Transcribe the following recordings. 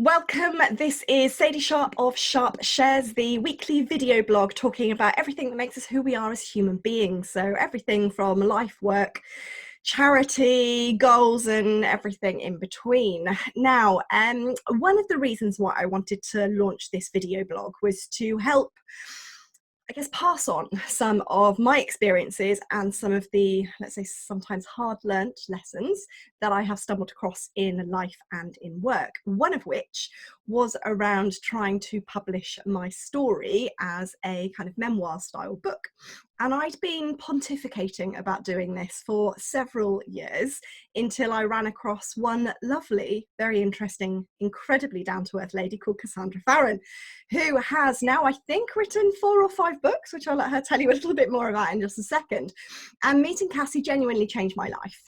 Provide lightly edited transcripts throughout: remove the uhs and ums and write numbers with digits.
Welcome. This is Sadie Sharp of Sharp Shares, the weekly video blog talking about everything that makes us who we are as human beings. So everything from life, work, charity, goals, and everything in between. Now, one of the reasons why I wanted to launch this video blog was to help, I guess, pass on some of my experiences and some of the, let's say, sometimes hard-learned lessons that I have stumbled across in life and in work. One of which was around trying to publish my story as a kind of memoir style book. And I'd been pontificating about doing this for several years until I ran across one lovely, very interesting, incredibly down-to-earth lady called Cassandra Farren, who has now, I think, written 4 or 5 books, which I'll let her tell you a little bit more about in just a second. And meeting Cassie genuinely changed my life.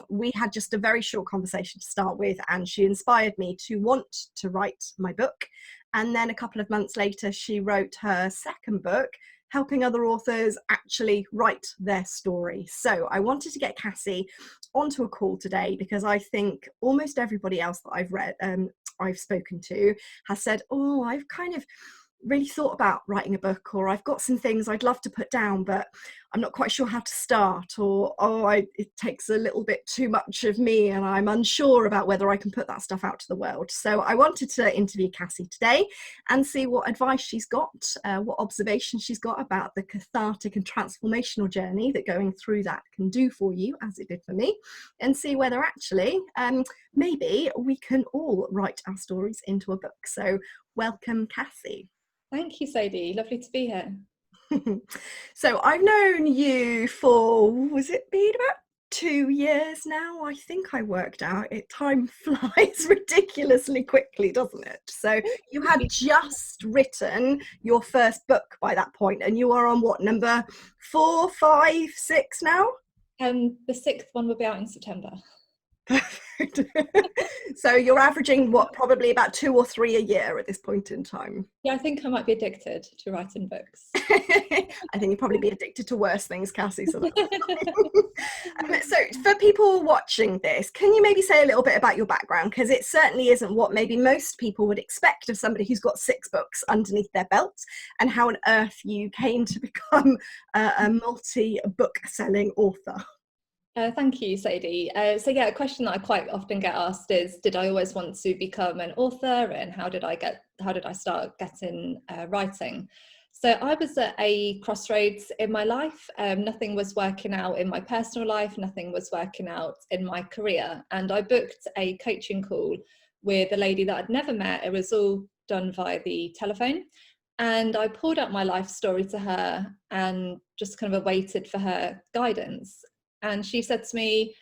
We had just a very short conversation to start with, and she inspired me to want to write my book. And then a couple of months later, she wrote her second book, helping other authors actually write their story. So I wanted to get Cassie onto a call today because I think almost everybody else that I've spoken to has said, oh, I've kind of really thought about writing a book, or I've got some things I'd love to put down, but I'm not quite sure how to start, or it takes a little bit too much of me and I'm unsure about whether I can put that stuff out to the world. So I wanted to interview Cassie today and see what advice she's got, what observations she's got about the cathartic and transformational journey that going through that can do for you, as it did for me, and see whether actually maybe we can all write our stories into a book. So welcome, Cassie. Thank you, Sadie. Lovely to be here. So I've known you for, was it been about 2 years now? I think I worked out it. Time flies ridiculously quickly, doesn't it? So you had just written your first book by that point, and you are on what, number 4, 5, 6 now? The 6th one will be out in September. Perfect. So you're averaging what, probably about 2 or 3 a year at this point in time? Yeah, I think I might be addicted to writing books. I think you'd probably be addicted to worse things, Cassie. So for people watching this, can you maybe say a little bit about your background? Because it certainly isn't what maybe most people would expect of somebody who's got 6 books underneath their belt, and how on earth you came to become a multi-book selling author. Thank you, Sadie. So yeah, a question that I quite often get asked is, did I always want to become an author, and how did I start getting writing? So I was at a crossroads in my life. Nothing was working out in my personal life, nothing was working out in my career. And I booked a coaching call with a lady that I'd never met. It was all done via the telephone. And I poured out my life story to her and just kind of awaited for her guidance. And she said to me,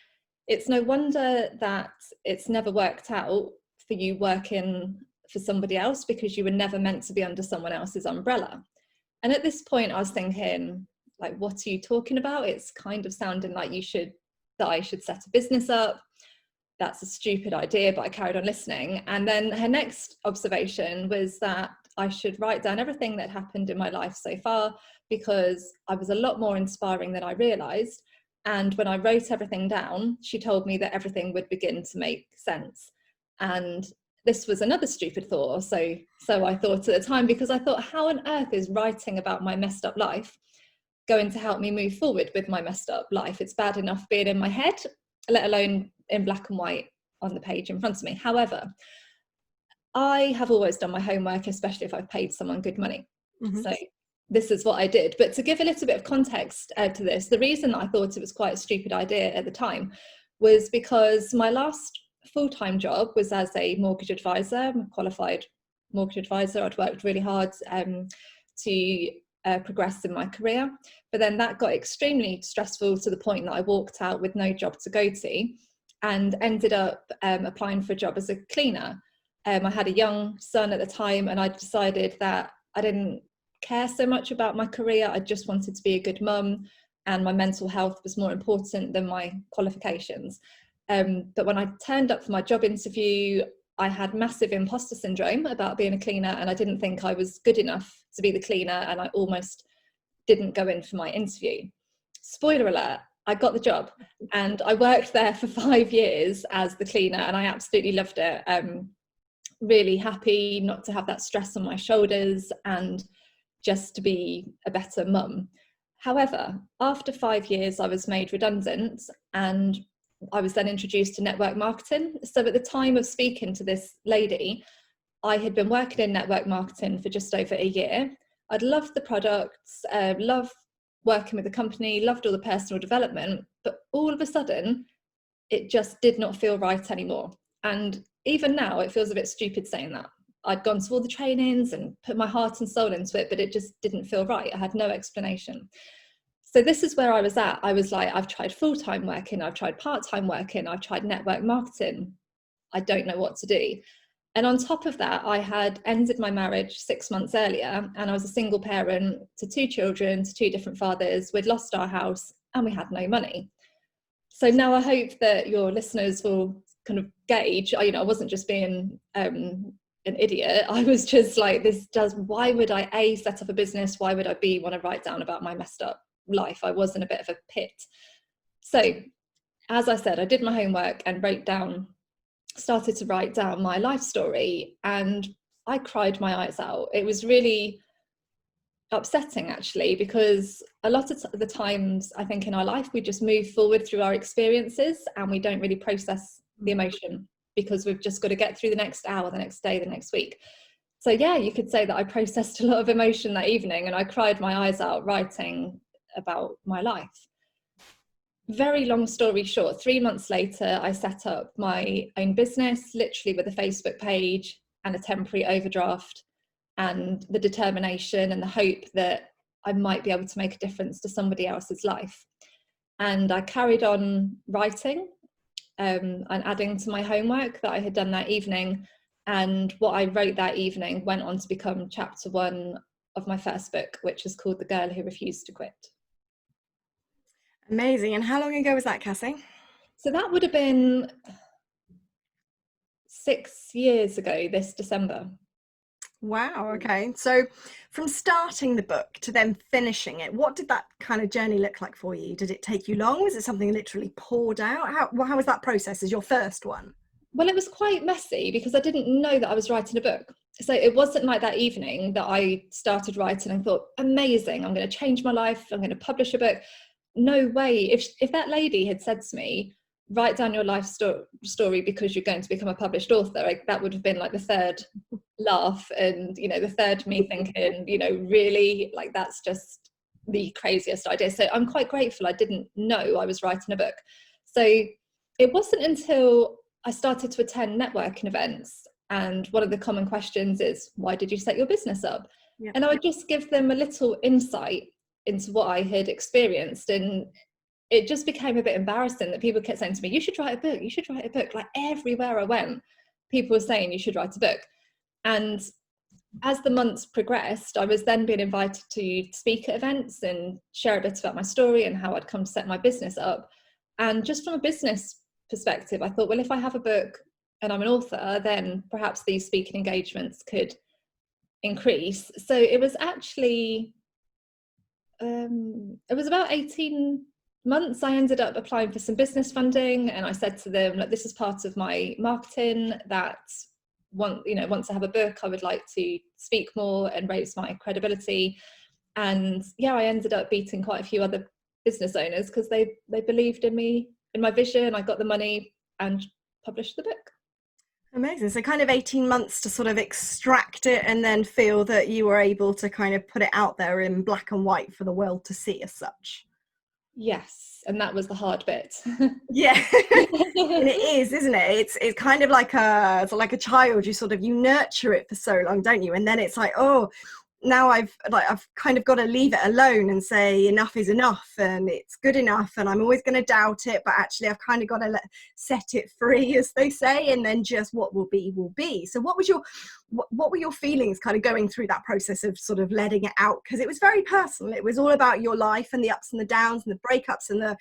it's no wonder that it's never worked out for you working for somebody else, because you were never meant to be under someone else's umbrella. And at this point I was thinking, like, what are you talking about? It's kind of sounding like I should set a business up. That's a stupid idea, but I carried on listening. And then her next observation was that I should write down everything that happened in my life so far, because I was a lot more inspiring than I realized. And when I wrote everything down, she told me that everything would begin to make sense. And this was another stupid thought, so I thought at the time, because I thought, how on earth is writing about my messed up life going to help me move forward with my messed up life? It's bad enough being in my head, let alone in black and white on the page in front of me. However, I have always done my homework, especially if I've paid someone good money. Mm-hmm. So this is what I did. But to give a little bit of context to this, the reason I thought it was quite a stupid idea at the time was because my last full-time job was as a mortgage advisor. I'm a qualified mortgage advisor. I'd worked really hard to progress in my career. But then that got extremely stressful to the point that I walked out with no job to go to, and ended up applying for a job as a cleaner. I had a young son at the time, and I decided that I didn't care so much about my career. I just wanted to be a good mum, and my mental health was more important than my qualifications. But when I turned up for my job interview, I had massive imposter syndrome about being a cleaner, and I didn't think I was good enough to be the cleaner, and I almost didn't go in for my interview. Spoiler alert, I got the job, and I worked there for 5 years as the cleaner, and I absolutely loved it. really happy not to have that stress on my shoulders and just to be a better mum. However, after 5 years, I was made redundant and I was then introduced to network marketing. So at the time of speaking to this lady, I had been working in network marketing for just over a year. I'd loved the products, loved working with the company, loved all the personal development, but all of a sudden, it just did not feel right anymore. And even now, it feels a bit stupid saying that. I'd gone to all the trainings and put my heart and soul into it, but it just didn't feel right. I had no explanation. So this is where I was at. I was like, I've tried full-time working, I've tried part-time working, I've tried network marketing. I don't know what to do. And on top of that, I had ended my marriage 6 months earlier, and I was a single parent to 2 children, to 2 different fathers. We'd lost our house and we had no money. So now I hope that your listeners will kind of gauge, I wasn't just being an idiot. I was just like, why would I A, set up a business? Why would I B, want to write down about my messed up life? I was in a bit of a pit. So as I said, I did my homework and started to write down my life story, and I cried my eyes out. It was really upsetting, actually, because a lot of the times I think in our life we just move forward through our experiences and we don't really process the emotion because we've just got to get through the next hour, the next day, the next week. So yeah, you could say that I processed a lot of emotion that evening and I cried my eyes out writing about my life. Very long story short, 3 months later, I set up my own business, literally with a Facebook page and a temporary overdraft, and the determination and the hope that I might be able to make a difference to somebody else's life. And I carried on writing and adding to my homework that I had done that evening. And what I wrote that evening went on to become chapter 1 of my first book, which is called The Girl Who Refused to Quit. Amazing. And how long ago was that, Cassie? So that would have been 6 years ago this December. Wow. Okay. So from starting the book to then finishing it, what did that kind of journey look like for you? Did it take you long? Was it something literally poured out? How was that process as your first one? Well, it was quite messy because I didn't know that I was writing a book. So it wasn't like that evening that I started writing and thought, amazing, I'm going to change my life, I'm going to publish a book. No way. If that lady had said to me, write down your life story because you're going to become a published author, that would have been like the third laugh and, the third me thinking, really, like, that's just the craziest idea. So I'm quite grateful I didn't know I was writing a book. So it wasn't until I started to attend networking events, and one of the common questions is, why did you set your business up? Yeah. And I would just give them a little insight into what I had experienced, and it just became a bit embarrassing that people kept saying to me, you should write a book, you should write a book. Like, everywhere I went, people were saying you should write a book. And as the months progressed, I was then being invited to speak at events and share a bit about my story and how I'd come to set my business up. And just from a business perspective, I thought, well, if I have a book and I'm an author, then perhaps these speaking engagements could increase. So it was actually, it was about 18 months. I ended up applying for some business funding, and I said to them, look, this is part of my marketing, that once I have a book, I would like to speak more and raise my credibility. And yeah, I ended up beating quite a few other business owners because they believed in me, in my vision. I got the money and published the book. Amazing. So kind of 18 months to sort of extract it and then feel that you were able to kind of put it out there in black and white for the world to see as such. Yes, and that was the hard bit. Yeah. And it is, isn't it? It's kind of like a child. You nurture it for so long, don't you? And then it's like, oh, now I've kind of got to leave it alone and say enough is enough and it's good enough, and I'm always going to doubt it, but actually I've kind of got to set it free, as they say, and then just what will be will be. So what were your feelings kind of going through that process of sort of letting it out? Because it was very personal. It was all about your life and the ups and the downs and the breakups and the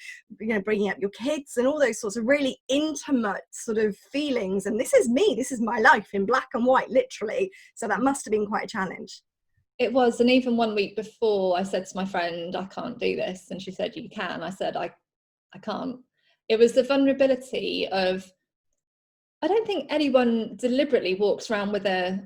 bringing up your kids and all those sorts of really intimate sort of feelings. And this is me, this is my life in black and white, literally. So that must have been quite a challenge. It was. And even 1 week before, I said to my friend, I can't do this. And she said, you can. I said, I can't. It was the vulnerability of I don't think anyone deliberately walks around with a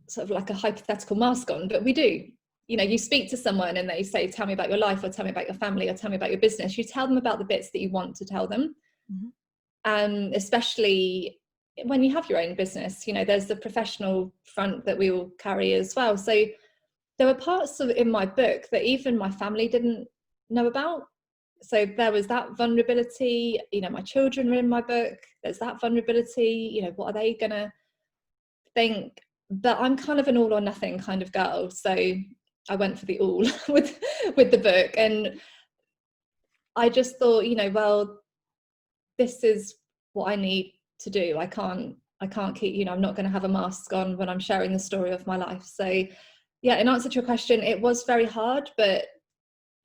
sort of like a hypothetical mask on, but we do. You know, you speak to someone and they say, tell me about your life, or tell me about your family, or tell me about your business. You tell them about the bits that you want to tell them. Mm-hmm. Especially when you have your own business, you know, there's the professional front that we all carry as well. So there were parts of in my book that even my family didn't know about. So there was that vulnerability. You know, my children were in my book. There's that vulnerability. You know, what are they gonna think? But I'm kind of an all or nothing kind of girl, so I went for the all with the book. And I just thought, you know, well, this is what I need to do. I can't keep, you know, I'm not going to have a mask on when I'm sharing the story of my life. So yeah, in answer to your question, it was very hard, but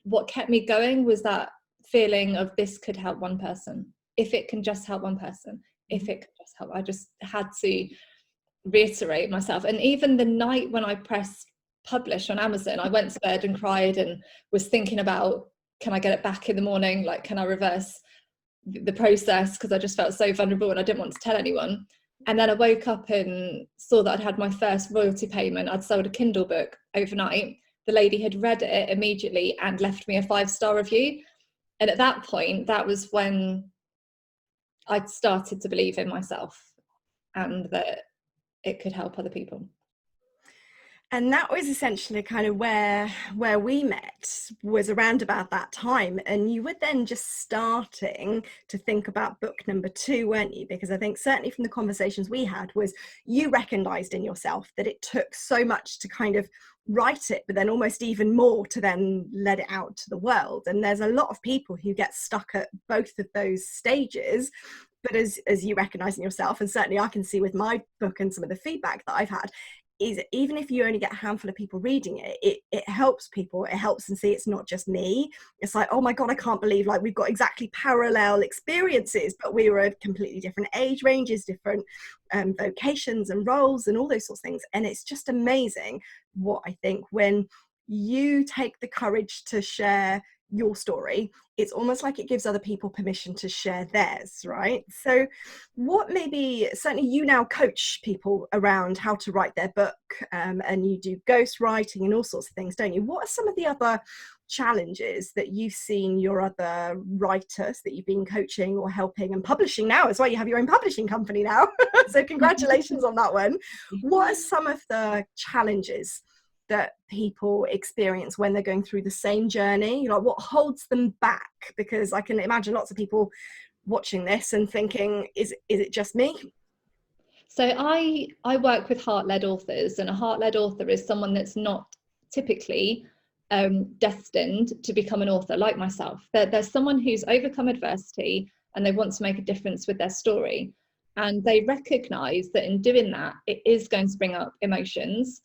what kept me going was that feeling of this could help one person. If it can just help one person, if it could just help, I just had to reiterate myself. And even the night when I pressed publish on Amazon, I went to bed and cried and was thinking about, can I get it back in the morning? Like, can I reverse the process? Because I just felt so vulnerable and I didn't want to tell anyone. And then I woke up and saw that I'd had my first royalty payment. I'd sold a Kindle book overnight. The lady had read it immediately and left me a 5-star review. And at that point, that was when I'd started to believe in myself and that it could help other people. And that was essentially kind of where we met, was around about that time. And you were then just starting to think about book number 2, weren't you? Because I think certainly from the conversations we had was you recognized in yourself that it took so much to kind of write it, but then almost even more to then let it out to the world. And there's a lot of people who get stuck at both of those stages. But as you recognize in yourself, and certainly I can see with my book and some of the feedback that I've had, is even if you only get a handful of people reading it, it helps people. It helps them see it's not just me. It's like, oh my God, I can't believe, like, we've got exactly parallel experiences, but we were at completely different age ranges, different vocations and roles and all those sorts of things. And it's just amazing what I think when you take the courage to share your story, it's almost like it gives other people permission to share theirs, right? So what maybe, certainly you now coach people around how to write their book, and you do ghost writing and all sorts of things, don't you? What are some of the other challenges that you've seen your other writers that you've been coaching or helping and publishing now as well? You have your own publishing company now. So congratulations on that one. What are some of the challenges that people experience when they're going through the same journey? Like, what holds them back? Because I can imagine lots of people watching this and thinking, is it just me? So I work with heart-led authors, and a heart-led author is someone that's not typically destined to become an author like myself. There's someone who's overcome adversity and they want to make a difference with their story. And they recognize that in doing that, it is going to bring up emotions.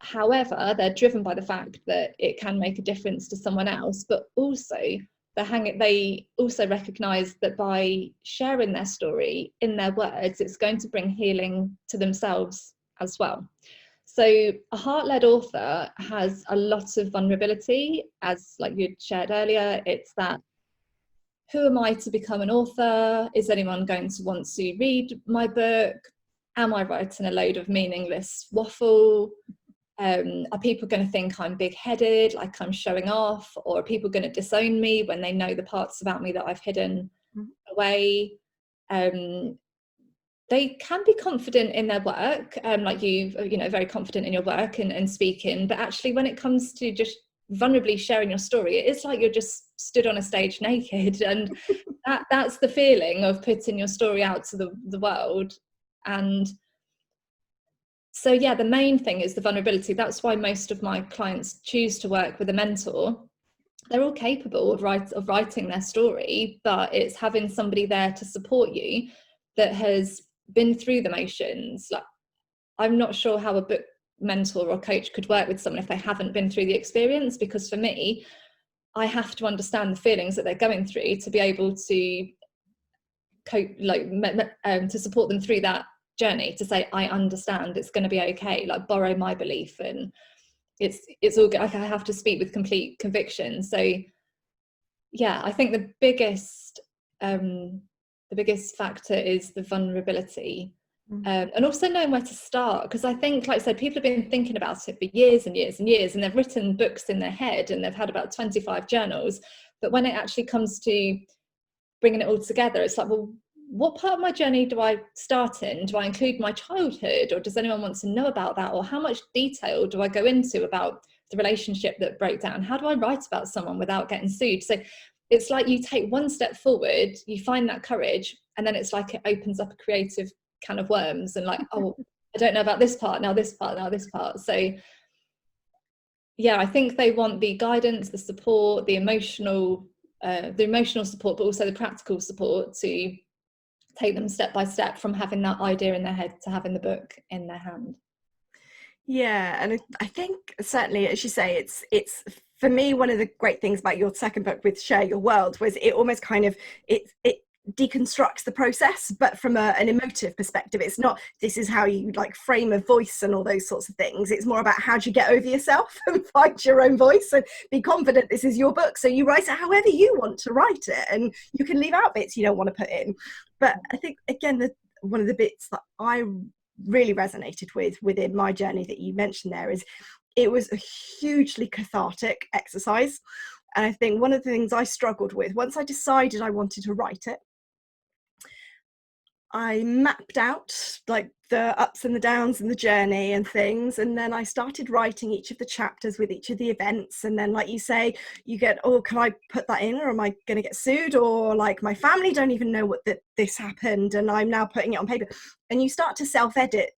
However, they're driven by the fact that it can make a difference to someone else, but also they also recognize that by sharing their story in their words, it's going to bring healing to themselves as well. So a heart-led author has a lot of vulnerability, as like you shared earlier. It's that, who am I to become an author? Is anyone going to want to read my book? Am I writing a load of meaningless waffle? Are people going to think I'm big-headed, like I'm showing off? Or are people going to disown me when they know the parts about me that I've hidden away? They can be confident in their work, like you know, very confident in your work and speaking, but actually when it comes to just vulnerably sharing your story, it's like you're just stood on a stage naked, and that's the feeling of putting your story out to the world. And so yeah, the main thing is the vulnerability. That's why most of my clients choose to work with a mentor. They're all capable of writing their story, but it's having somebody there to support you that has been through the motions. Like, I'm not sure how a book mentor or coach could work with someone if they haven't been through the experience, because for me, I have to understand the feelings that they're going through to be able to cope, like to support them through that journey, to say, I understand, it's going to be okay, like borrow my belief, and it's all good. Like, I have to speak with complete conviction. So yeah, I think the biggest the biggest factor is the vulnerability. And also knowing where to start, because I think, like I said, people have been thinking about it for years and years and years, and they've written books in their head and they've had about 25 journals, but when it actually comes to bringing it all together, it's like, well, what part of my journey do I start in? Do I include my childhood, or does anyone want to know about that? Or how much detail do I go into about the relationship that broke down? How do I write about someone without getting sued? So it's like you take one step forward, you find that courage, and then it's like it opens up a creative can of worms, and like, oh, I don't know about this part, now this part, now this part. So yeah, I think they want the guidance, the support, the emotional support, but also the practical support to take them step by step from having that idea in their head to having the book in their hand. Yeah, and I think certainly, as you say, it's for me, one of the great things about your second book with Share Your World was it almost kind of it deconstructs the process, but from an emotive perspective. It's not, this is how you like frame a voice and all those sorts of things. It's more about how do you get over yourself and find your own voice and be confident this is your book, so you write it however you want to write it, and you can leave out bits you don't want to put in. But I think, again, one of the bits that I really resonated within my journey that you mentioned there is it was a hugely cathartic exercise. And I think one of the things I struggled with, once I decided I wanted to write it, I mapped out like the ups and the downs and the journey and things, and then I started writing each of the chapters with each of the events. And then, like you say, you get, oh, can I put that in, or am I going to get sued, or like my family don't even know this happened and I'm now putting it on paper. And you start to self-edit.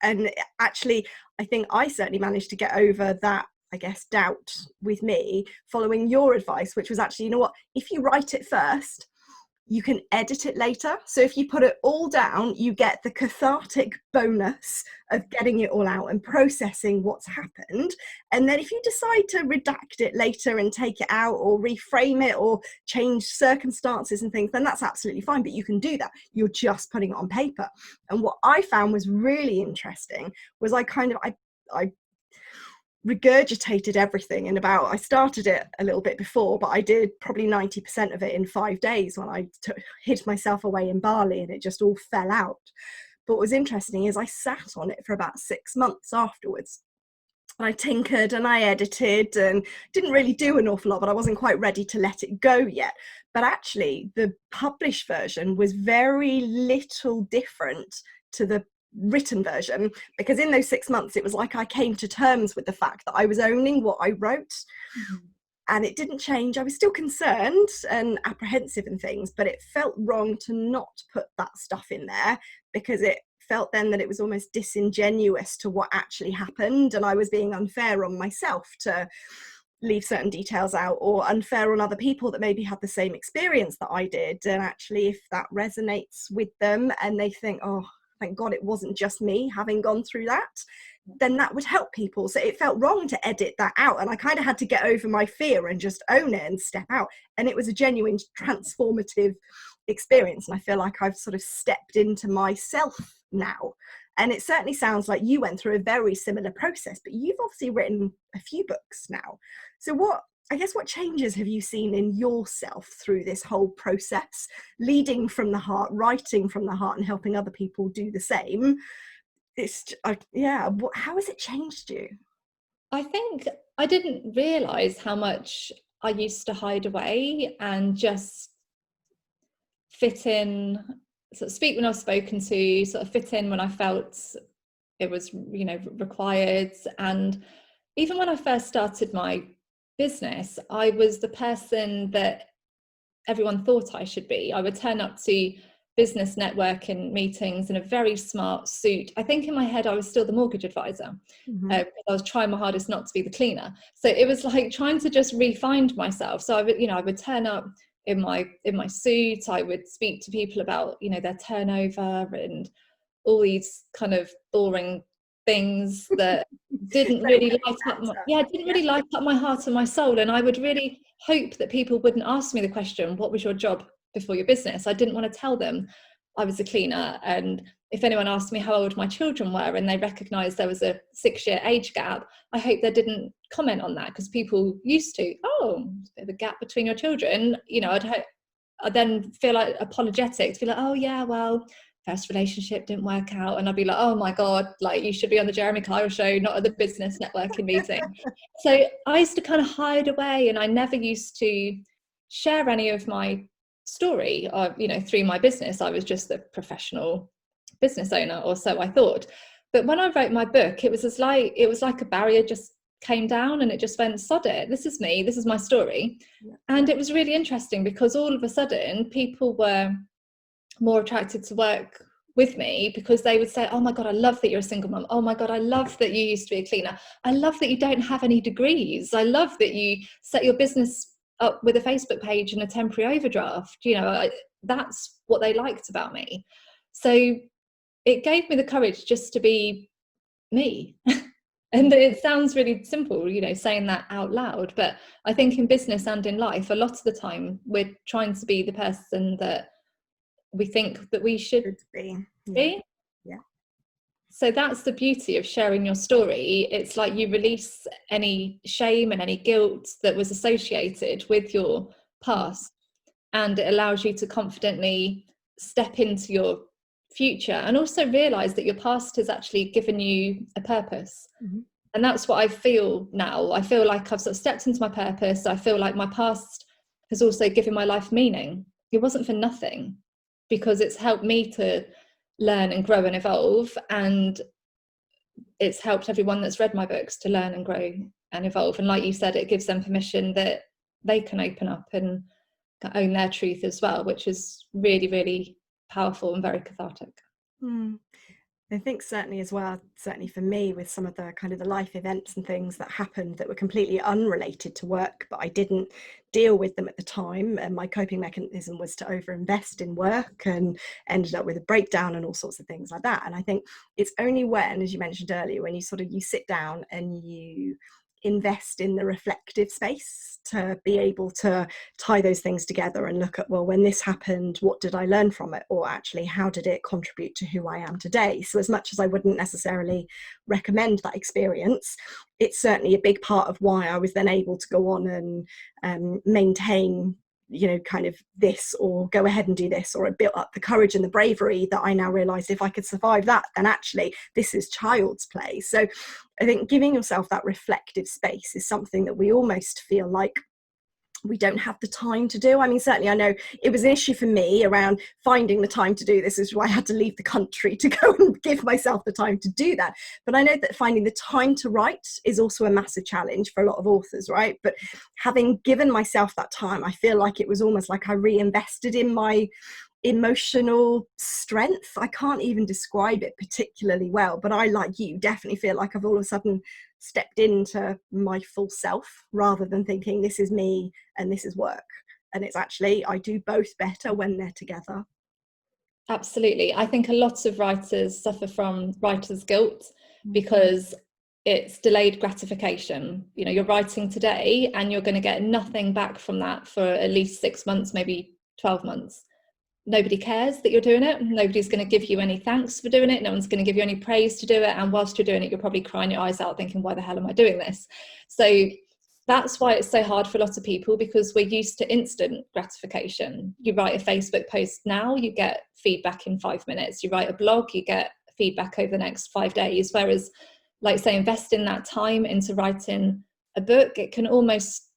And actually, I think I certainly managed to get over that, I guess, doubt with me, following your advice, which was actually, you know what, if you write it first, you can edit it later. So if you put it all down, you get the cathartic bonus of getting it all out and processing what's happened. And then if you decide to redact it later and take it out or reframe it or change circumstances and things, then that's absolutely fine. But you can do that. You're just putting it on paper. And what I found was really interesting was I regurgitated everything in about, I started it a little bit before, but I did probably 90% of it in 5 days when I hid myself away in Bali, and it just all fell out. But what was interesting is I sat on it for about 6 months afterwards. And I tinkered and I edited and didn't really do an awful lot, but I wasn't quite ready to let it go yet. But actually, the published version was very little different to the written version, because in those 6 months it was like I came to terms with the fact that I was owning what I wrote. And it didn't change. I was still concerned and apprehensive and things, but it felt wrong to not put that stuff in there, because it felt then that it was almost disingenuous to what actually happened, and I was being unfair on myself to leave certain details out, or unfair on other people that maybe had the same experience that I did. And actually, if that resonates with them and they think, oh, thank God it wasn't just me having gone through that, then that would help people. So it felt wrong to edit that out, and I kind of had to get over my fear and just own it and step out. And it was a genuine transformative experience, and I feel like I've sort of stepped into myself now. And it certainly sounds like you went through a very similar process, but you've obviously written a few books now. So what changes have you seen in yourself through this whole process, leading from the heart, writing from the heart, and helping other people do the same? How has it changed you? I think I didn't realise how much I used to hide away and just fit in, sort of speak when I was spoken to, sort of fit in when I felt it was, required. And even when I first started my business, I was the person that everyone thought I should be. I would turn up to business networking meetings in a very smart suit. I think in my head I was still the mortgage advisor, because I was trying my hardest not to be the cleaner. So it was like trying to just re-find myself. So I would turn up in my suit. I would speak to people about their turnover and all these kind of boring things that didn't really light up my heart and my soul. And I would really hope that people wouldn't ask me the question, what was your job before your business? I didn't want to tell them I was a cleaner. And if anyone asked me how old my children were and they recognized there was a 6-year age gap, I hope they didn't comment on that, because people used to, oh, there's a bit of a gap between your children. I then feel like apologetic to be like, oh yeah, well, first relationship didn't work out, and I'd be like, oh my god, like, you should be on the Jeremy Kyle show, not at the business networking meeting. So I used to kind of hide away, and I never used to share any of my story, through my business. I was just a professional business owner, or so I thought. But when I wrote my book, it was like a barrier just came down, and it just went, sod it, this is me, this is my story. And it was really interesting, because all of a sudden people were more attracted to work with me, because they would say, oh my god, I love that you're a single mum, oh my god, I love that you used to be a cleaner, I love that you don't have any degrees, I love that you set your business up with a Facebook page and a temporary overdraft. That's what they liked about me. So it gave me the courage just to be me. And it sounds really simple, saying that out loud, but I think in business and in life, a lot of the time we're trying to be the person that we think that we should be. Yeah. So that's the beauty of sharing your story. It's like you release any shame and any guilt that was associated with your past, and it allows you to confidently step into your future, and also realize that your past has actually given you a purpose. And that's what I feel now. I feel like I've sort of stepped into my purpose. I feel like my past has also given my life meaning. It wasn't for nothing, because it's helped me to learn and grow and evolve, and it's helped everyone that's read my books to learn and grow and evolve. And like you said, it gives them permission that they can open up and own their truth as well, which is really, really powerful and very cathartic. I think certainly as well, certainly for me, with some of the kind of the life events and things that happened that were completely unrelated to work, but I didn't deal with them at the time. And my coping mechanism was to overinvest in work, and ended up with a breakdown and all sorts of things like that. And I think it's only when, as you mentioned earlier, when you sit down and you invest in the reflective space to be able to tie those things together and look at, well, when this happened, what did I learn from it? Or actually, how did it contribute to who I am today? So as much as I wouldn't necessarily recommend that experience, it's certainly a big part of why I was then able to go on and maintain kind of this, or go ahead and do this, or it built up the courage and the bravery that I now realized, if I could survive that, then actually this is child's play. So I think giving yourself that reflective space is something that we almost feel like we don't have the time to do. I mean, certainly I know it was an issue for me around finding the time to do this. This is why I had to leave the country to go and give myself the time to do that. But I know that finding the time to write is also a massive challenge for a lot of authors, right? But having given myself that time, I feel like it was almost like I reinvested in my emotional strength. I can't even describe it particularly well, but I, like you, definitely feel like I've all of a sudden stepped into my full self, rather than thinking this is me and this is work. And it's actually, I do both better when they're together. Absolutely. I think a lot of writers suffer from writer's guilt, because it's delayed gratification. You're writing today and you're going to get nothing back from that for at least 6 months, maybe 12 months. Nobody cares that you're doing it. Nobody's going to give you any thanks for doing it. No one's going to give you any praise to do it. And whilst you're doing it, you're probably crying your eyes out thinking, why the hell am I doing this? So that's why it's so hard for lots of people, because we're used to instant gratification. You write a Facebook post now, you get feedback in 5 minutes. You write a blog, you get feedback over the next 5 days. Whereas, like, say, investing that time into writing a book, it can almost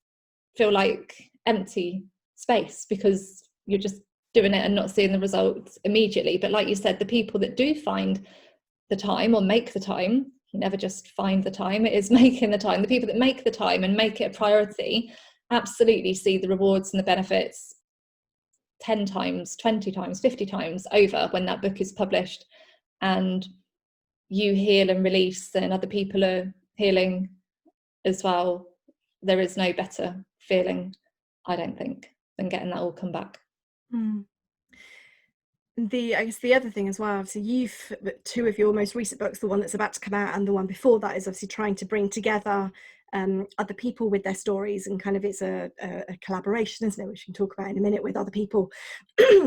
feel like empty space, because you're just doing it and not seeing the results immediately. But like you said, the people that do find the time, or make the time, you never just find the time, it is making the time. The people that make the time and make it a priority absolutely see the rewards and the benefits 10 times, 20 times, 50 times over when that book is published, and you heal and release, and other people are healing as well. There is no better feeling, I don't think, than getting that all come back. I guess the other thing as well, obviously you've, two of your most recent books, the one that's about to come out and the one before that, is obviously trying to bring together other people with their stories, and kind of it's a collaboration, isn't it, which we can talk about in a minute, with other people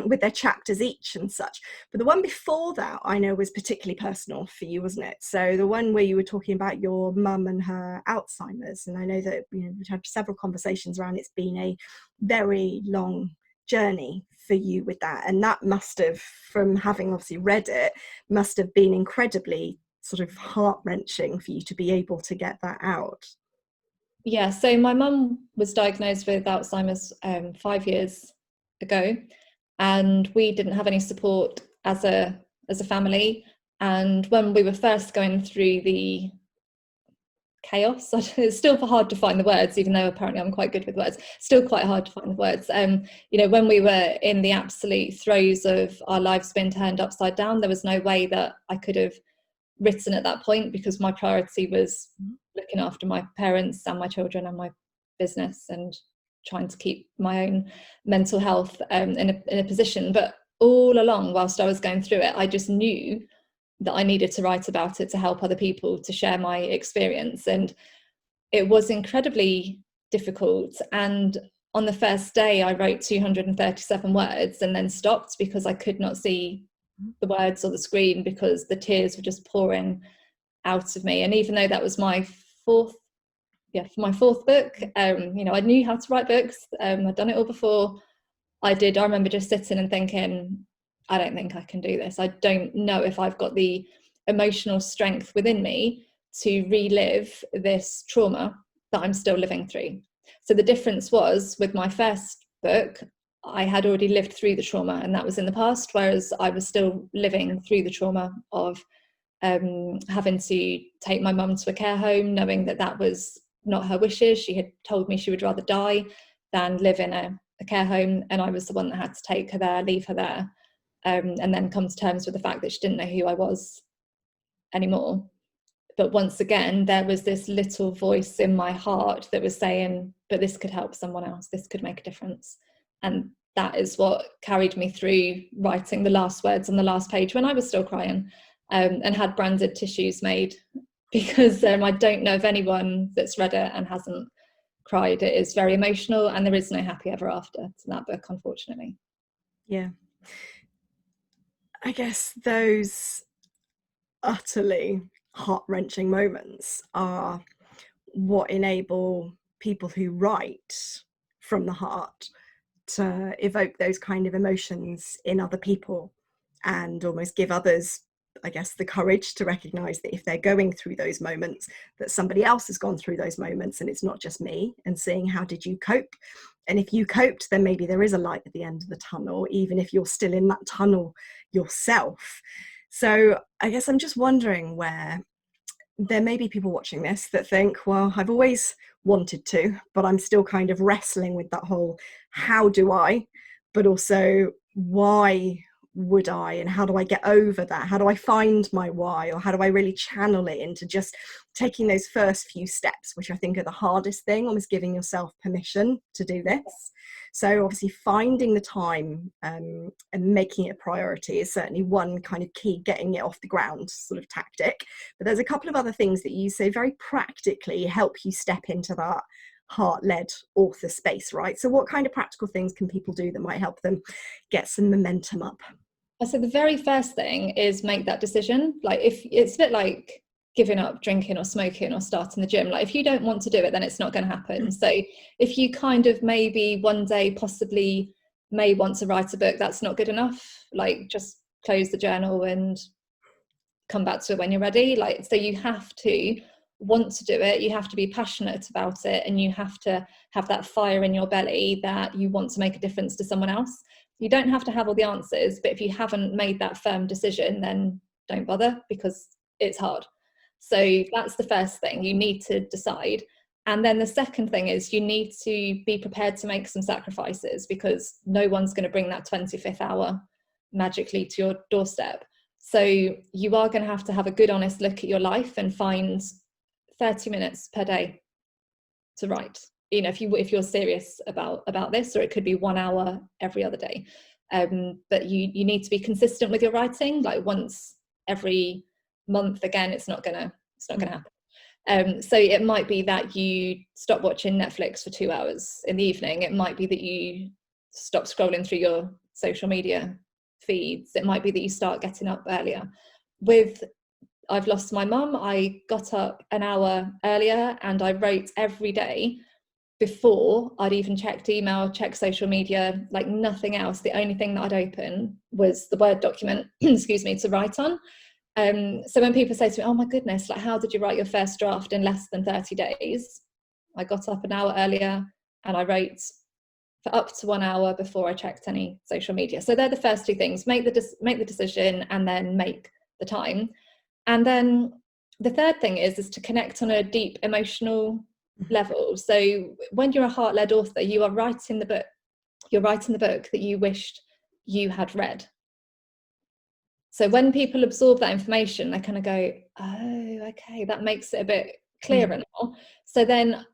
with their chapters each and such. But the one before that, I know, was particularly personal for you, wasn't it? So the one where you were talking about your mum and her Alzheimer's, and I know that we've had several conversations around it's been a very long journey for you with that? And that must have, from having obviously read it, must have been incredibly sort of heart-wrenching for you to be able to get that out. Yeah, so my mum was diagnosed with Alzheimer's 5 years ago, and we didn't have any support as a family. And when we were first going through the chaos, it's still hard to find the words, even though apparently I'm quite good with words, still quite hard to find the words. When we were in the absolute throes of our lives being turned upside down, there was no way that I could have written at that point, because my priority was looking after my parents and my children and my business, and trying to keep my own mental health in a position. But all along, whilst I was going through it, I just knew that I needed to write about it to help other people, to share my experience. And it was incredibly difficult. And on the first day, I wrote 237 words and then stopped, because I could not see the words or the screen, because the tears were just pouring out of me. And even though that was my fourth book, I knew how to write books. I'd done it all before. I remember just sitting and thinking, I don't think I can do this. I don't know if I've got the emotional strength within me to relive this trauma that I'm still living through. So the difference was, with my first book, I had already lived through the trauma, and that was in the past, whereas I was still living through the trauma of having to take my mum to a care home, knowing that that was not her wishes. She had told me she would rather die than live in a care home, and I was the one that had to take her there, leave her there, and then come to terms with the fact that she didn't know who I was anymore. But once again, there was this little voice in my heart that was saying, but this could help someone else, this could make a difference. And that is what carried me through writing the last words on the last page, when I was still crying, and had branded tissues made, because I don't know of anyone that's read it and hasn't cried. It is very emotional, and there is no happy ever after to that book, unfortunately. Yeah. I guess those utterly heart-wrenching moments are what enable people who write from the heart to evoke those kind of emotions in other people, and almost give others, I guess, the courage to recognize that if they're going through those moments, that somebody else has gone through those moments, and it's not just me, and seeing how did you cope. And if you coped, then maybe there is a light at the end of the tunnel, even if you're still in that tunnel yourself. So I guess I'm just wondering, where there may be people watching this that think, well, I've always wanted to, but I'm still kind of wrestling with that whole how do I, but also why would I, and how do I get over that? How do I find my why, or how do I really channel it into just taking those first few steps, which I think are the hardest thing, almost giving yourself permission to do this. So obviously finding the time and making it a priority is certainly one kind of key getting it off the ground sort of tactic. But there's a couple of other things that you say very practically help you step into that heart-led author space, right? So what kind of practical things can people do that might help them get some momentum up? So the very first thing is make that decision. Like, if it's a bit like giving up drinking or smoking or starting the gym, like if you don't want to do it, then it's not going to happen. So if you kind of maybe one day possibly may want to write a book, that's not good enough. Like, just close the journal and come back to it when you're ready. Like, so you have to want to do it, you have to be passionate about it, and you have to have that fire in your belly that you want to make a difference to someone else. You don't have to have all the answers, but if you haven't made that firm decision, then don't bother, because it's hard. So that's the first thing, you need to decide. And then the second thing is you need to be prepared to make some sacrifices, because no one's going to bring that 25th hour magically to your doorstep. So you are going to have a good honest look at your life and find 30 minutes per day to write. You know, if you're serious about this, or it could be 1 hour every other day. But you need to be consistent with your writing. Like, once every month, again, it's not gonna happen. So it might be that you stop watching Netflix for 2 hours in the evening. It might be that you stop scrolling through your social media feeds. It might be that you start getting up earlier. With I've lost my mum, I got up an hour earlier and I wrote every day before I'd even checked email, checked social media, like nothing else. The only thing that I'd open was the Word document, excuse me, to write on. So when people say to me, oh my goodness, like how did you write your first draft in less than 30 days? I got up an hour earlier and I wrote for up to 1 hour before I checked any social media. So they're the first two things: make the decision and then make the time. And then the third thing is to connect on a deep emotional level. So when you're a heart-led author, you are writing the book. You're writing the book that you wished you had read. So when people absorb that information, they kind of go, oh, okay, that makes it a bit clearer now. So then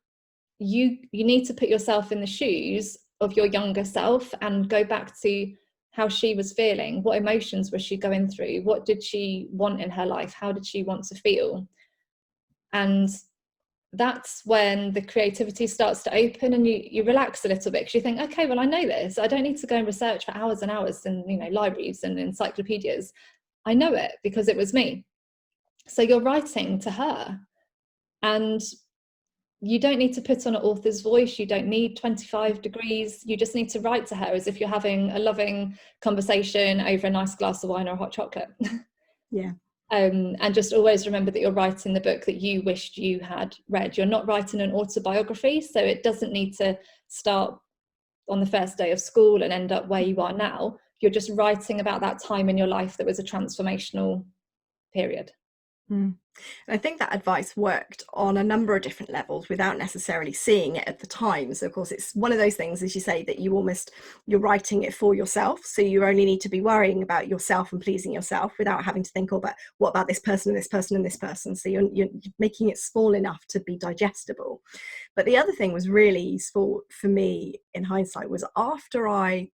you need to put yourself in the shoes of your younger self and go back to how she was feeling. What emotions was she going through? What did she want in her life? How did she want to feel? And that's when the creativity starts to open and you relax a little bit, because you think, okay, well, I know this. I don't need to go and research for hours and hours in, you know, libraries and encyclopedias. I know it because it was me. So you're writing to her, and you don't need to put on an author's voice. You don't need 25 degrees. You just need to write to her as if you're having a loving conversation over a nice glass of wine or hot chocolate. Yeah. And just always remember that you're writing the book that you wished you had read. You're not writing an autobiography, so it doesn't need to start on the first day of school and end up where you are now. You're just writing about that time in your life that was a transformational period. And I think that advice worked on a number of different levels without necessarily seeing it at the time. So of course it's one of those things, as you say, that you're writing it for yourself, so you only need to be worrying about yourself and pleasing yourself without having to think, oh, but what about this person and this person and this person? So you're making it small enough to be digestible. But the other thing was really useful for me in hindsight was after I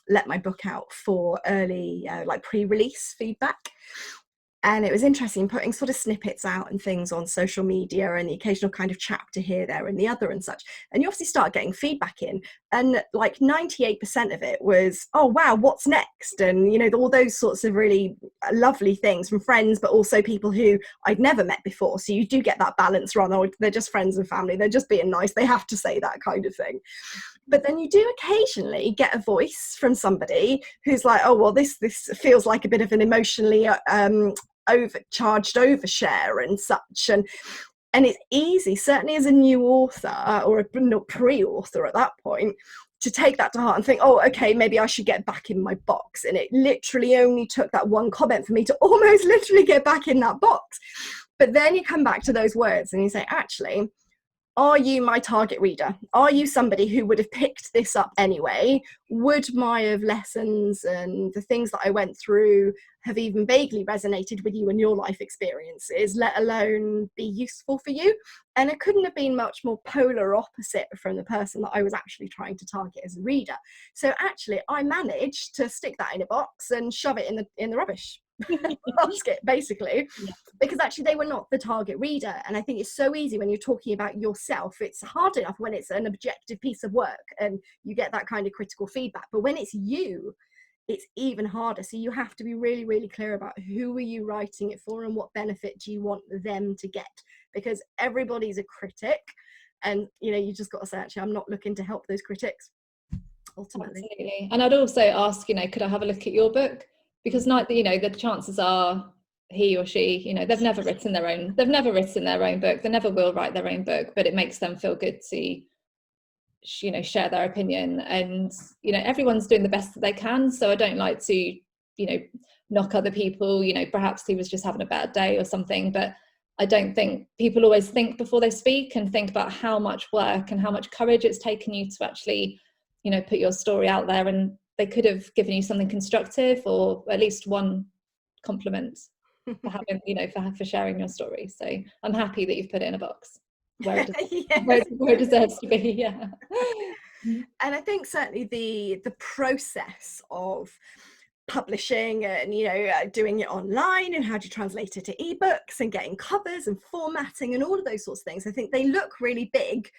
let my book out for early like pre-release feedback. And it was interesting putting sort of snippets out and things on social media and the occasional kind of chapter here, there and the other and such. And you obviously start getting feedback in, and like 98% of it was, oh, wow, what's next? And, you know, all those sorts of really lovely things from friends, but also people who I'd never met before. So you do get that balance run, or they're just friends and family. They're just being nice. They have to say that kind of thing. But then you do occasionally get a voice from somebody who's like, oh, well, this feels like a bit of an emotionally overcharged overshare and such, and it's easy, certainly as a new author or a pre-author at that point, to take that to heart and think, oh, okay, maybe I should get back in my box. And it literally only took that one comment for me to almost literally get back in that box. But then you come back to those words and you say, actually, are you my target reader? Are you somebody who would have picked this up anyway? Would my lessons and the things that I went through have even vaguely resonated with you and your life experiences, let alone be useful for you? And it couldn't have been much more polar opposite from the person that I was actually trying to target as a reader. So actually, I managed to stick that in a box and shove it in the rubbish basket, basically, because actually they were not the target reader. And I think it's so easy when you're talking about yourself. It's hard enough when it's an objective piece of work and you get that kind of critical feedback, but when it's you, it's even harder. So you have to be really, really clear about who are you writing it for and what benefit do you want them to get, because everybody's a critic, and you know, you just got to say, actually, I'm not looking to help those critics ultimately. Absolutely. And I'd also ask, you know, could I have a look at your book? Because you know, the chances are he or she, you know, they've never written their own book, they never will write their own book, but it makes them feel good to, you know, share their opinion. And you know, everyone's doing the best that they can, so I don't like to, you know, knock other people. You know, perhaps he was just having a bad day or something, but I don't think people always think before they speak and think about how much work and how much courage it's taken you to actually, you know, put your story out there. And they could have given you something constructive or at least one compliment for having, you know, for sharing your story. So I'm happy that you've put it in a box where it deserves to be. Yeah. And I think certainly the process of publishing and, you know, doing it online and how do you translate it to ebooks and getting covers and formatting and all of those sorts of things, I think they look really big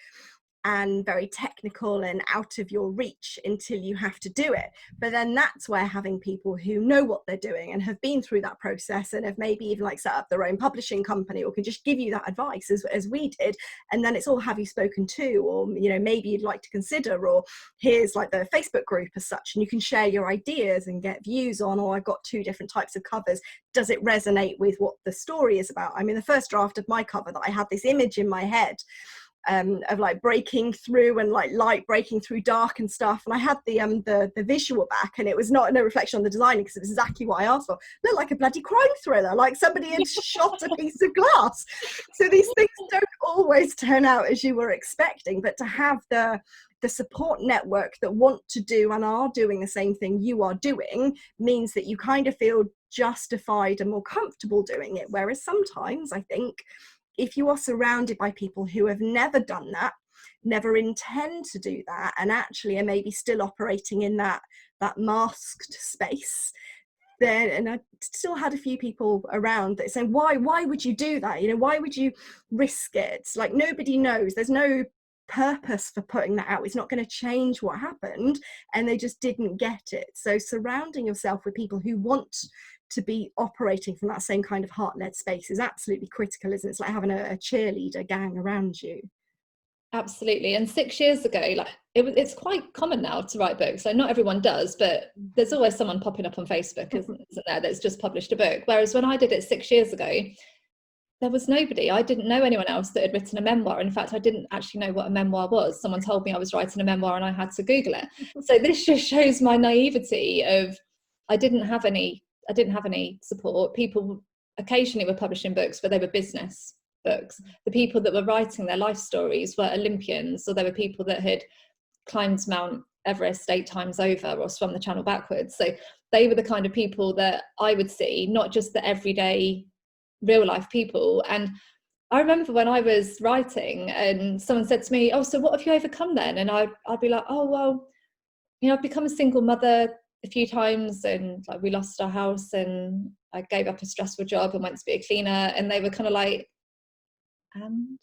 and very technical and out of your reach until you have to do it. But then that's where having people who know what they're doing and have been through that process and have maybe even like set up their own publishing company or can just give you that advice as we did, and then it's all, have you spoken to, or maybe you'd like to consider, or here's like the Facebook group as such, and you can share your ideas and get views on, or I've got 2 different types of covers, does it resonate with what the story is about? I mean, the first draft of my cover, that I had this image in my head of like breaking through and like light breaking through dark and stuff, and I had the visual back, and it was no reflection on the design because it was exactly what I asked for. It looked like a bloody crime thriller, like somebody had shot a piece of glass. So these things don't always turn out as you were expecting, but to have the support network that want to do and are doing the same thing you are doing means that you kind of feel justified and more comfortable doing it. Whereas sometimes I think if you are surrounded by people who have never done that, never intend to do that, and actually are maybe still operating in that masked space, then, and I still had a few people around that saying, why would you do that? Why would you risk it? Like, nobody knows, there's no purpose for putting that out, it's not going to change what happened, and they just didn't get it. So surrounding yourself with people who want to be operating from that same kind of heart-led space is absolutely critical, isn't it? It's like having a cheerleader gang around you. Absolutely. And 6 years ago, like it's quite common now to write books. Like, not everyone does, but there's always someone popping up on Facebook, isn't there, that's just published a book. Whereas when I did it 6 years ago, there was nobody. I didn't know anyone else that had written a memoir. In fact, I didn't actually know what a memoir was. Someone told me I was writing a memoir and I had to Google it. So this just shows my naivety of, I didn't have any support. People occasionally were publishing books, but they were business books. The people that were writing their life stories were Olympians, or they were people that had climbed Mount Everest 8 times over or swum the Channel backwards. So they were the kind of people that I would see, not just the everyday real life people. And I remember when I was writing and someone said to me, oh, so what have you overcome then? And I'd be like, oh, well, I've become a single mother a few times, and like we lost our house, and I gave up a stressful job and went to be a cleaner. And they were kind of like, and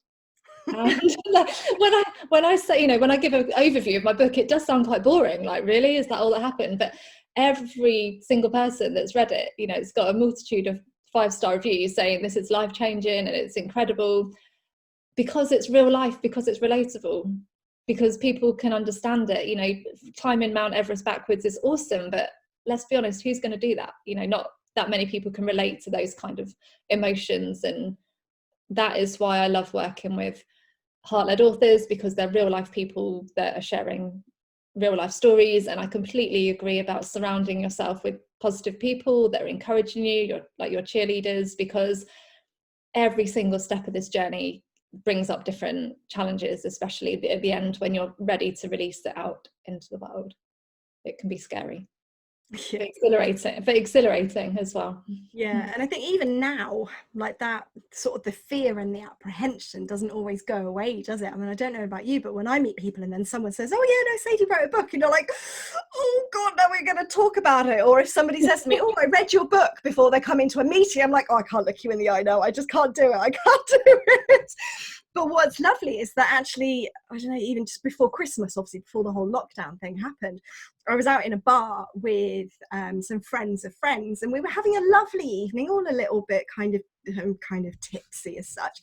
when I say, when I give an overview of my book, it does sound quite boring. Like, really, is that all that happened? But every single person that's read it, it's got a multitude of 5-star reviews saying this is life-changing and it's incredible, because it's real life, because it's relatable, because people can understand it. Climbing Mount Everest backwards is awesome, but let's be honest, who's going to do that? Not that many people can relate to those kind of emotions. And that is why I love working with heart-led authors, because they're real life people that are sharing real life stories. And I completely agree about surrounding yourself with positive people that are encouraging you, your cheerleaders, because every single step of this journey brings up different challenges, especially at the end when you're ready to release it out into the world. It can be scary. Yeah. But exhilarating as well. Yeah, and I think even now, like that sort of the fear and the apprehension doesn't always go away, does it? I mean, I don't know about you, but when I meet people and then someone says, oh yeah, no, Sadie wrote a book, and you're like, oh God, now we're going to talk about it. Or if somebody says to me, oh, I read your book, before they come into a meeting, I'm like, oh, I can't look you in the eye now. I just can't do it. I can't do it. But what's lovely is that actually, I don't know, even just before Christmas, obviously before the whole lockdown thing happened, I was out in a bar with some friends of friends, and we were having a lovely evening, all a little bit kind of tipsy as such.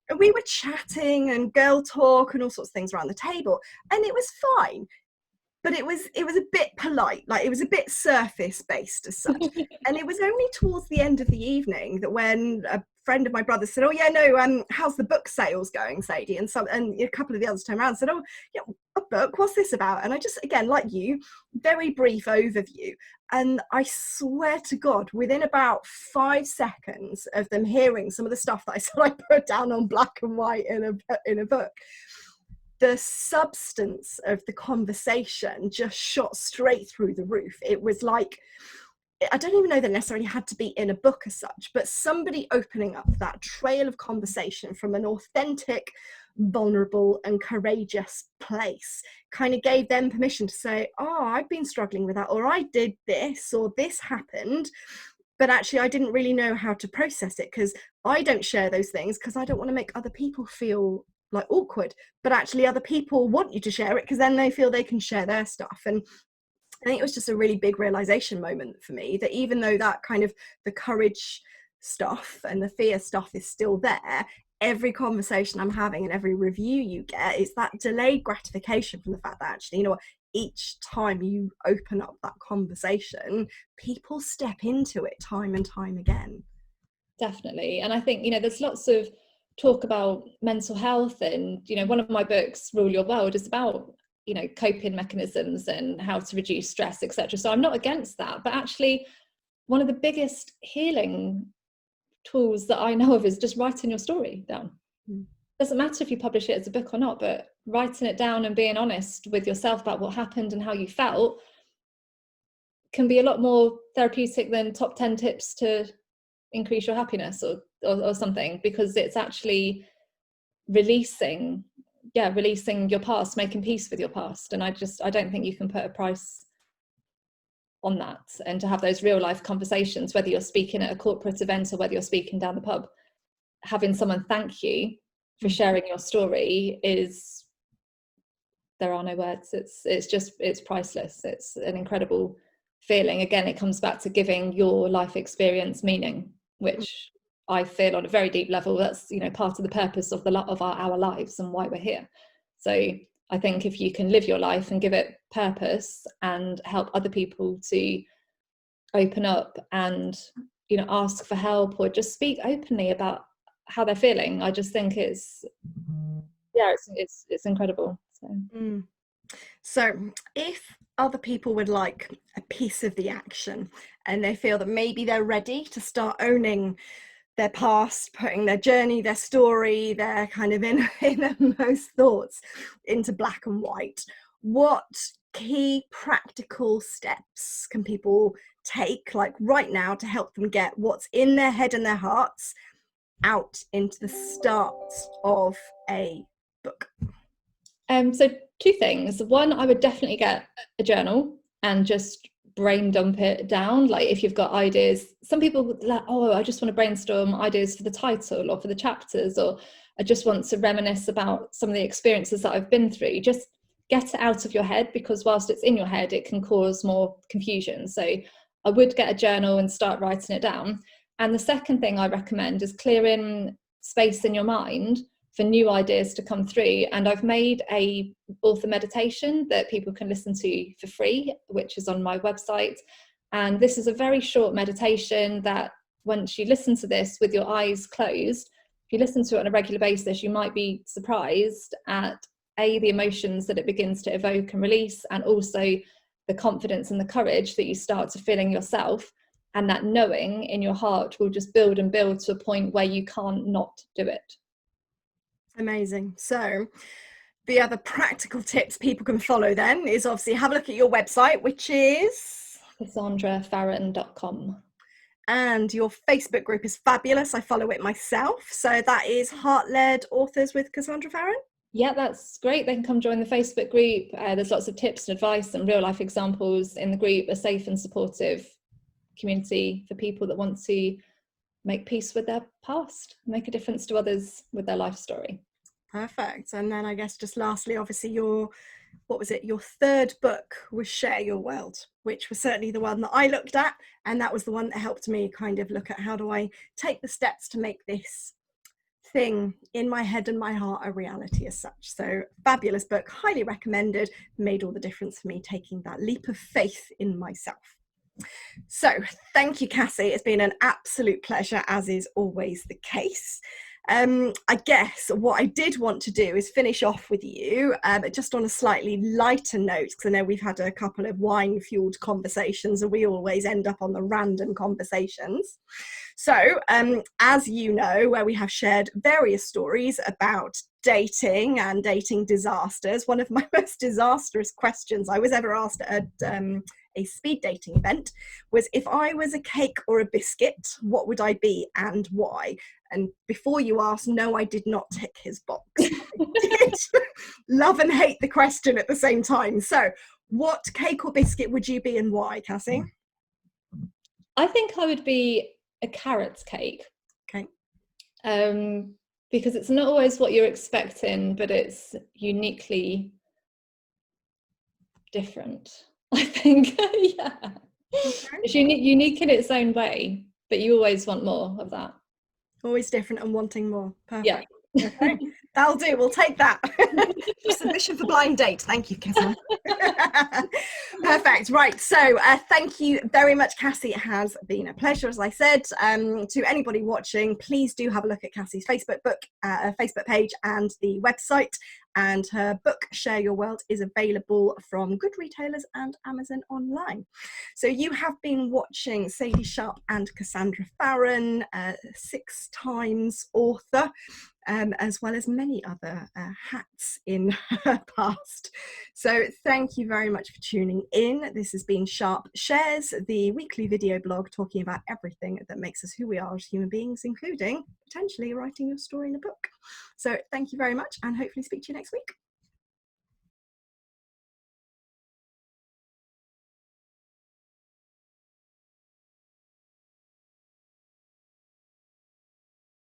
And we were chatting and girl talk and all sorts of things around the table, and it was fine. But it was a bit polite, like it was a bit surface based as such. And it was only towards the end of the evening that when a friend of my brother said, oh yeah, no, how's the book sales going, Sadie? And a couple of the others turned around and said, oh yeah, a book, what's this about? And I just, again, like you, very brief overview. And I swear to God, within about 5 seconds of them hearing some of the stuff that I said I put down on black and white in a book, the substance of the conversation just shot straight through the roof. It was like, I don't even know that it necessarily had to be in a book as such, but somebody opening up that trail of conversation from an authentic, vulnerable and courageous place kind of gave them permission to say, oh, I've been struggling with that, or I did this, or this happened, but actually I didn't really know how to process it, because I don't share those things because I don't want to make other people feel like awkward, but actually other people want you to share it because then they feel they can share their stuff. And I think it was just a really big realization moment for me that even though that kind of the courage stuff and the fear stuff is still there, every conversation I'm having and every review you get is that delayed gratification from the fact that actually, you know what, each time you open up that conversation, people step into it time and time again. Definitely. And I think, you know, there's lots of talk about mental health, and, you know, one of my books, Rule Your World, is about, you know, coping mechanisms and how to reduce stress, etc. So I'm not against that, but actually one of the biggest healing tools that I know of is just writing your story down. Doesn't matter if you publish it as a book or not, but writing it down and being honest with yourself about what happened and how you felt can be a lot more therapeutic than top 10 tips to increase your happiness or something, because it's actually releasing your past, making peace with your past. And I don't think you can put a price on that. And to have those real life conversations, whether you're speaking at a corporate event or whether you're speaking down the pub, having someone thank you for sharing your story is, there are no words. It's priceless. It's an incredible feeling. Again, it comes back to giving your life experience meaning, which I feel on a very deep level, that's, you know, part of the purpose of our lives and why we're here. So I think if you can live your life and give it purpose and help other people to open up and, you know, ask for help or just speak openly about how they're feeling, I just think it's incredible. So if other people would like a piece of the action and they feel that maybe they're ready to start owning their past, putting their journey, their story, their kind of innermost thoughts into black and white, what key practical steps can people take, like right now, to help them get what's in their head and their hearts out into the start of a book? So two things. One, I would definitely get a journal and just brain dump it down. Like if you've got ideas, some people like, oh, I just want to brainstorm ideas for the title or for the chapters, or I just want to reminisce about some of the experiences that I've been through. Just get it out of your head, because whilst it's in your head, it can cause more confusion. So I would get a journal and start writing it down. And the second thing I recommend is clearing space in your mind for new ideas to come through. And I've made a author meditation that people can listen to for free, which is on my website. And this is a very short meditation that once you listen to this with your eyes closed, if you listen to it on a regular basis, you might be surprised at the emotions that it begins to evoke and release, and also the confidence and the courage that you start to feel in yourself. And that knowing in your heart will just build and build to a point where you can't not do it. Amazing. So the other practical tips people can follow then is obviously have a look at your website, which is CassandraFarren.com. And your Facebook group is fabulous. I follow it myself. So that is Heart-Led Authors with Cassandra Farren. Yeah, that's great. They can come join the Facebook group. There's lots of tips and advice and real life examples in the group, a safe and supportive community for people that want to make peace with their past, make a difference to others with their life story. Perfect. And then I guess just lastly, obviously your third book was Share Your World, which was certainly the one that I looked at, and that was the one that helped me kind of look at how do I take the steps to make this thing in my head and my heart a reality as such. So fabulous book, highly recommended, made all the difference for me taking that leap of faith in myself. So thank you, Cassie. It's been an absolute pleasure, as is always the case. I guess what I did want to do is finish off with you, just on a slightly lighter note, because I know we've had a couple of wine-fueled conversations and we always end up on the random conversations. So, as you know, where we have shared various stories about dating and dating disasters, one of my most disastrous questions I was ever asked at a speed dating event was, if I was a cake or a biscuit, what would I be and why? And before you ask, no, I did not tick his box. I did love and hate the question at the same time. So what cake or biscuit would you be and why, Cassie? I think I would be a carrot cake. Okay. because it's not always what you're expecting, but it's uniquely different, I think. Yeah. Okay. It's unique in its own way, but you always want more of that. Always different and wanting more. Perfect. Yeah. Okay, that'll do. We'll take that. Submission for blind date. Thank you, Cassandra. Perfect. Right. So thank you very much, Cassie. It has been a pleasure, as I said. To anybody watching, please do have a look at Cassie's Facebook page and the website. And her book, Share Your World, is available from good retailers and Amazon online. So you have been watching Sadie Sharp and Cassandra Farren, 6 times author, as well as many other hats in her past. So thank you very much for tuning in. This has been Sharp Shares, the weekly video blog talking about everything that makes us who we are as human beings, including potentially writing your story in a book. So thank you very much, and hopefully speak to you next week.